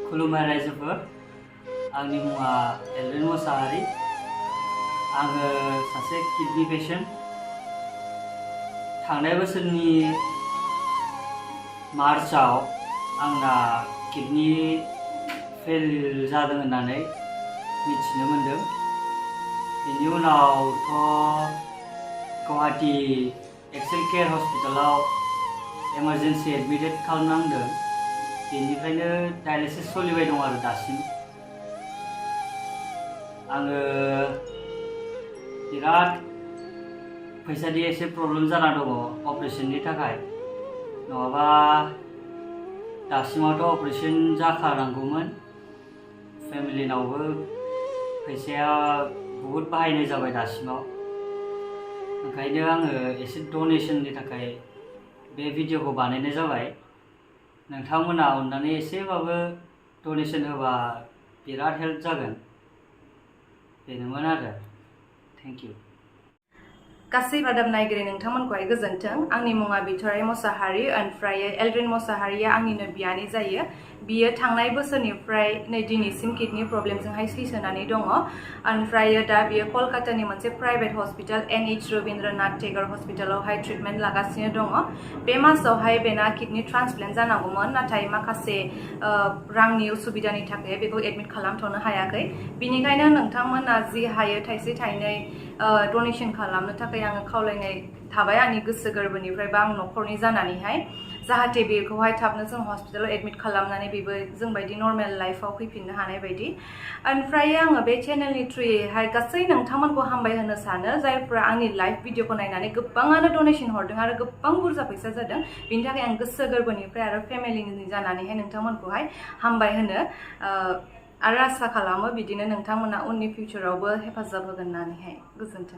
खुलुमबाय रायजोफोर आंनि मुङा यहरद मोसाहारी आङो सासे किडनी पेशेंट थांनाय बोसोरनि मार्चआव आंना किडनी फेल जादों होननानै मिथिनो मोनदों बेनि उनावथ' गुवाहाटी एक्सेल केयार हस्पिटालाव इमारजेन्सि एडमिटेड खालामनांदों बेनिफ्रायनो डायलिसिस सोलिबाय दं आरो दासिम आङो बिराद फैसानि एसे प्रब्लेम जाना दङ अपारेशननि थाखाय नङाबा दासिमावथ' अपारेशन जाखानांगौमोन फेमिलिनावबो फैसाया बहुत बाहायनाय जाबाय दासिमाव ओंखायनो आङो एसे डनेशननि थाखाय बे भिडिअखौ बानायनाय जाबाय नोंथांमोना अननानै एसेबाबो डनेशन होबा बिराद हेल्प जागोन बेनोमोन आरो थैंक यू गासै रादाब नायगिरि नोंथांमोनखौहाय गोजोन्थों आंनि मुङा बिथराय मोसाहारी ओमफ्राय एल्ड्रिन मोसाहारीया आंनिनो बियानै जायो बियो थांनाय बोसोरनिफ्राय नै दिनैसिम किडनी प्रब्लेमजोंहाय सैसोनानै दङ ओमफ्राय दा बियो कलकातानि मोनसे private hospital NH Rabindranath Tagore हस्पिटालावहाय ट्रिटमेन्ट लागासिनो दङ बे मासावहाय बेना किडनी ट्रान्सप्लान्ट जानांगौमोन नाथाय माखासे रांनि उसुबिदानि थाखाय बेखौ एडमिट खालामथ'नो हायाखै बिनिखायनो नोंथांमोना जि हायो थाइसे थाइनै डनेशन खालामनो थाखाय आङो खावलायनाय थाबाय आंनि गोसो गोरबोनिफ्राय बा आं न'खरनि जानानैहाय जाहाथे बेखौहाय थाबनो जों हस्पिटालाव एडमिट खालामनानै बेबो जों बायदि नर्मेल लाइफआव फैफिननो हानाय बायदि ओमफ्राय आङो बे चेनेलनि थ्रुयैहाय गासै नोंथांमोनखौ हामबाय होनो सानो जायफ्रा आंनि लाइभ भिडिअखौ नायनानै गोबाङानो डनेशन हरदों आरो गोबां बुरजा फैसा जादों बिनि थाखाय आं गोसो गोरबोनिफ्राय आरो फेमिलिनि जानानैहाय नोंथांमोनखौहाय हामबाय होनो आरो आसा खालामो बिदिनो नोंथांमोना उननि फिउचारावबो हेफाजाब होगोन होननानैहाय गोजोन्थों